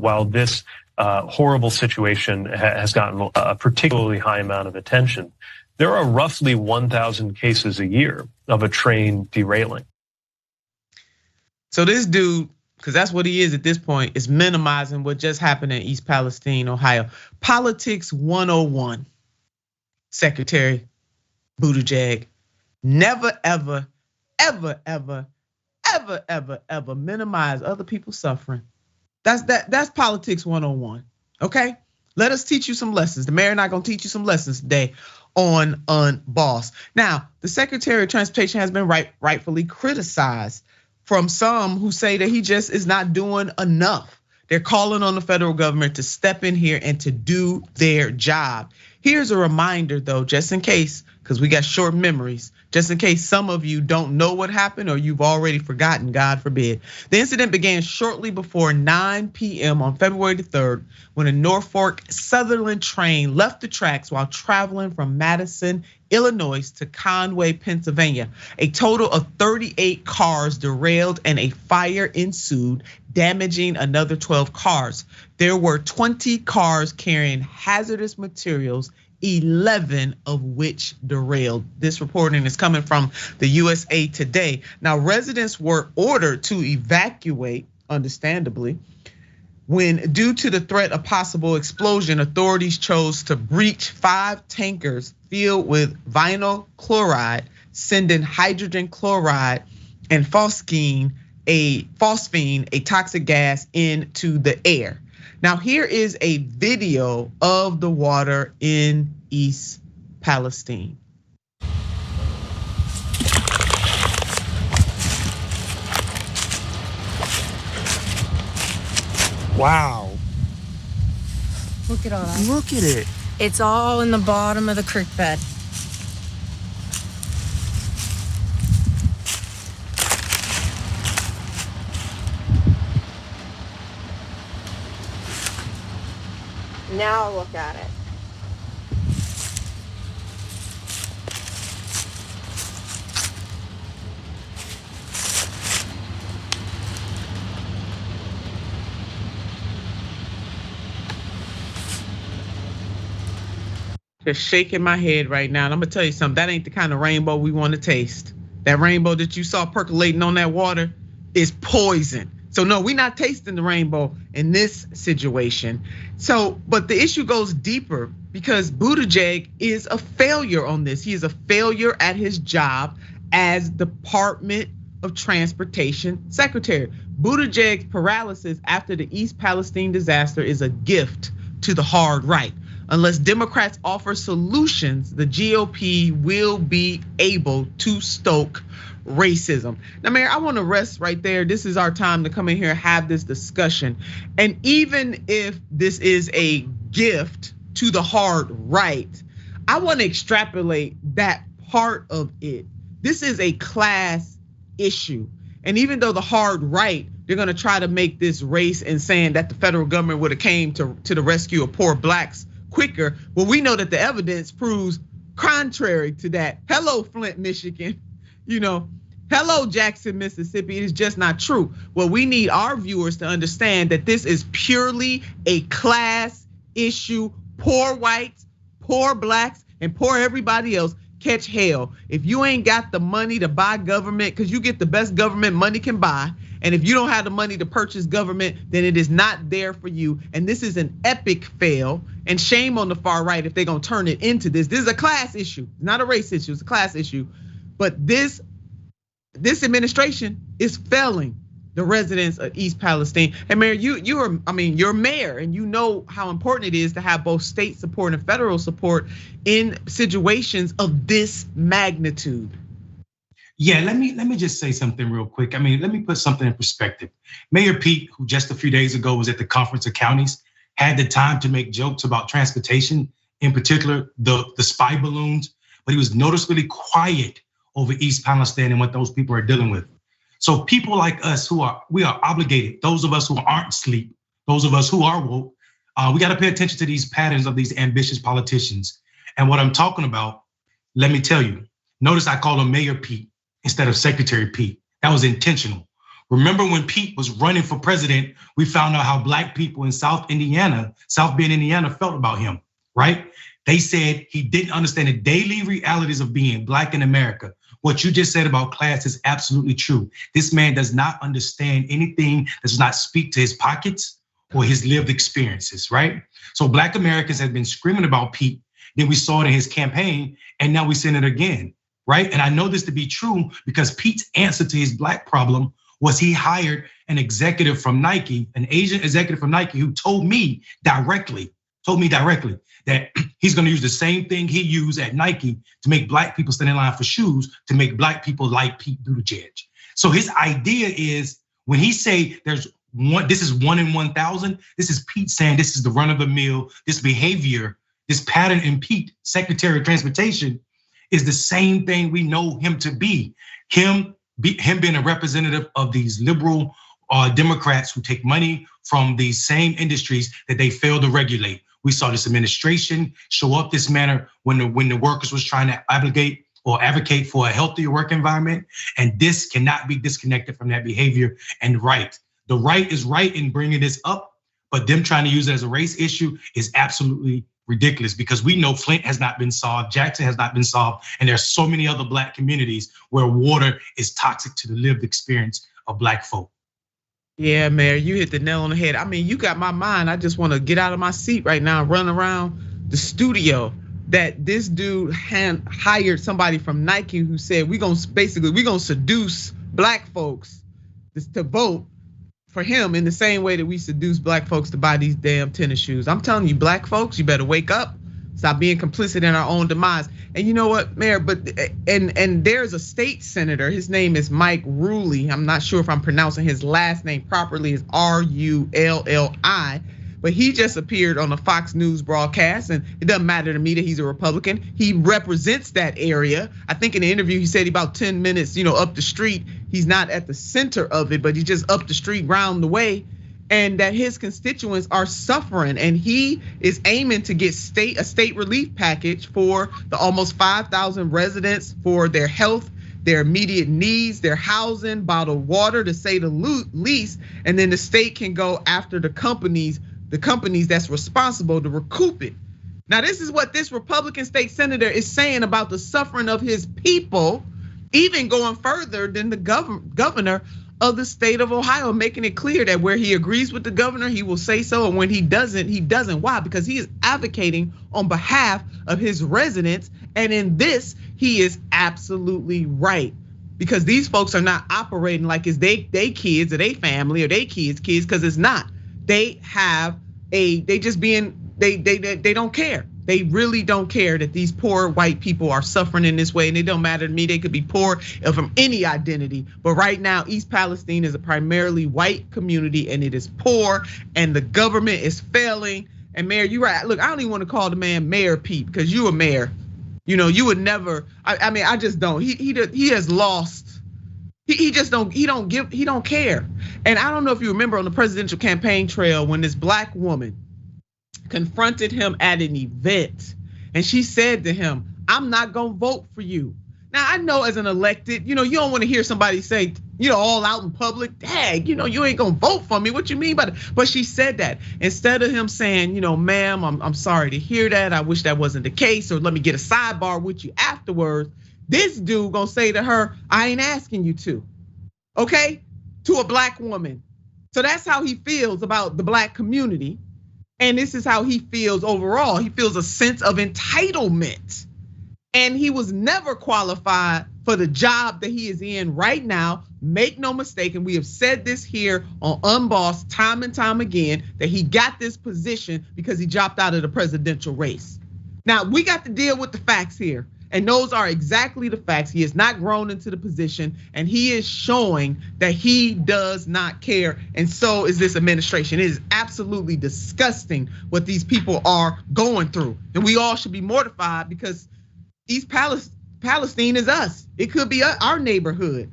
while this horrible situation has gotten a particularly high amount of attention, there are roughly 1,000 cases a year of a train derailing. So this dude, because that's what he is at this point, is minimizing what just happened in East Palestine, Ohio. Politics 101, Secretary Buttigieg. Never, ever, ever, ever, ever, ever, ever minimize other people's suffering. That's politics 101, okay? Let us teach you some lessons. The mayor and I gonna teach you some lessons today on Unbossed. Now, the Secretary of Transportation has been rightfully criticized from some who say that he just is not doing enough. They're calling on the federal government to step in here and to do their job. Here's a reminder though, just in case, because we got short memories, just in case some of you don't know what happened or you've already forgotten, God forbid. The incident began shortly before 9 p.m. on February the 3rd when a Norfolk Sutherland train left the tracks while traveling from Madison, Illinois to Conway, Pennsylvania. A total of 38 cars derailed and a fire ensued, damaging another 12 cars. There were 20 cars carrying hazardous materials, 11 of which derailed. This reporting is coming from the USA Today. Now, residents were ordered to evacuate, understandably, when due to the threat of possible explosion, authorities chose to breach 5 tankers filled with vinyl chloride, sending hydrogen chloride and phosphine, a toxic gas, into the air. Now, here is a video of the water in East Palestine. Wow. Look at all that. Look at it. It's all in the bottom of the creek bed. Now look at it. Just shaking my head right now. And I'm gonna tell you something, that ain't the kind of rainbow we wanna taste. That rainbow that you saw percolating on that water is poison. So no, we're not tasting the rainbow in this situation. So, but the issue goes deeper because Buttigieg is a failure on this. He is a failure at his job as Department of Transportation Secretary. Buttigieg's paralysis after the East Palestine disaster is a gift to the hard right. Unless Democrats offer solutions, the GOP will be able to stoke racism. Now, Mayor, I want to rest right there. This is our time to come in here and have this discussion. And even if this is a gift to the hard right, I want to extrapolate that part of it. This is a class issue. And even though the hard right, they're gonna try to make this race and saying that the federal government would have came to the rescue of poor blacks quicker. Well, we know that the evidence proves contrary to that. Hello, Flint, Michigan. Hello, Jackson, Mississippi. It is just not true. Well, we need our viewers to understand that this is purely a class issue. Poor whites, poor blacks, and poor everybody else catch hell. If you ain't got the money to buy government, because you get the best government money can buy, and if you don't have the money to purchase government, then it is not there for you. And this is an epic fail, and shame on the far right if they're gonna turn it into this. This is a class issue, not a race issue, it's a class issue. But this administration is failing the residents of East Palestine. And Mayor, you're mayor, and you know how important it is to have both state support and federal support in situations of this magnitude. Yeah, let me just say something real quick. Let me put something in perspective. Mayor Pete, who just a few days ago was at the Conference of Counties, had the time to make jokes about transportation, in particular the spy balloons, but he was noticeably quiet over East Palestine and what those people are dealing with. So people like us we are obligated, those of us who aren't asleep, those of us who are woke, we gotta pay attention to these patterns of these ambitious politicians. And what I'm talking about, let me tell you, notice I call him Mayor Pete instead of Secretary Pete. That was intentional. Remember when Pete was running for president, we found out how black people in South Bend, Indiana felt about him, right? They said he didn't understand the daily realities of being black in America. What you just said about class is absolutely true. This man does not understand anything that does not speak to his pockets or his lived experiences, right? So black Americans have been screaming about Pete. Then we saw it in his campaign, and now we see it again, right? And I know this to be true because Pete's answer to his black problem was he hired an executive from Nike, an Asian executive from Nike, who told me directly that he's gonna use the same thing he used at Nike to make black people stand in line for shoes, to make black people like Pete Buttigieg. So his idea is when he say this is 1 in 1,000, this is Pete saying this is the run of the mill, this behavior, this pattern in Pete, Secretary of Transportation, is the same thing we know him to be. Him being a representative of these liberal Democrats who take money from these same industries that they fail to regulate. We saw this administration show up this manner when the workers was trying to advocate for a healthier work environment. And this cannot be disconnected from that behavior and the right is right in bringing this up, but them trying to use it as a race issue is absolutely ridiculous because we know Flint has not been solved, Jackson has not been solved, and there's so many other black communities where water is toxic to the lived experience of black folk. Yeah, Mayor, you hit the nail on the head. I mean, you got my mind. I just want to get out of my seat right now and run around the studio that this dude hired somebody from Nike who said we're gonna seduce black folks to vote for him in the same way that we seduce black folks to buy these damn tennis shoes. I'm telling you, black folks, you better wake up. Stop being complicit in our own demise. And you know what, Mayor? And there's a state senator. His name is Mike Rulli. I'm not sure if I'm pronouncing his last name properly. It's Rulli. But he just appeared on a Fox News broadcast, and it doesn't matter to me that he's a Republican. He represents that area. I think in the interview he said about 10 minutes, up the street. He's not at the center of it, but he's just up the street, round the way. And that his constituents are suffering, and he is aiming to get a state relief package for the almost 5,000 residents for their health, their immediate needs, their housing, bottled water, to say the least. And then the state can go after the companies that's responsible to recoup it. Now, this is what this Republican state senator is saying about the suffering of his people, even going further than the governor of the state of Ohio, making it clear that where he agrees with the governor, he will say so, and when he doesn't, he doesn't. Why? Because he is advocating on behalf of his residents, and in this, he is absolutely right. Because these folks are not operating like it's they kids or they family or they kids, because it's not. They don't care. They really don't care that these poor white people are suffering in this way, and it don't matter to me. They could be poor from any identity, but right now East Palestine is a primarily white community, and it is poor, and the government is failing. And Mayor, you're right. Look, I don't even want to call the man Mayor Pete because you a mayor. You would never. I mean, I just don't. He has lost. He just don't. He don't care. And I don't know if you remember on the presidential campaign trail when this black woman confronted him at an event, and she said to him, "I'm not gonna vote for you." Now I know as an elected, you don't want to hear somebody say, all out in public, "Dang, you ain't gonna vote for me." What you mean by that? But she said that instead of him saying, "Ma'am, I'm sorry to hear that. I wish that wasn't the case, or let me get a sidebar with you afterwards." This dude gonna say to her, "I ain't asking you to," okay, to a black woman. So that's how he feels about the black community. And this is how he feels overall. He feels a sense of entitlement. And he was never qualified for the job that he is in right now. Make no mistake, and we have said this here on Unbossed time and time again, that he got this position because he dropped out of the presidential race. Now, we got to deal with the facts here. And those are exactly the facts. He has not grown into the position, and he is showing that he does not care. And so is this administration. It is absolutely disgusting what these people are going through. And we all should be mortified because East Palestine is us. It could be our neighborhood.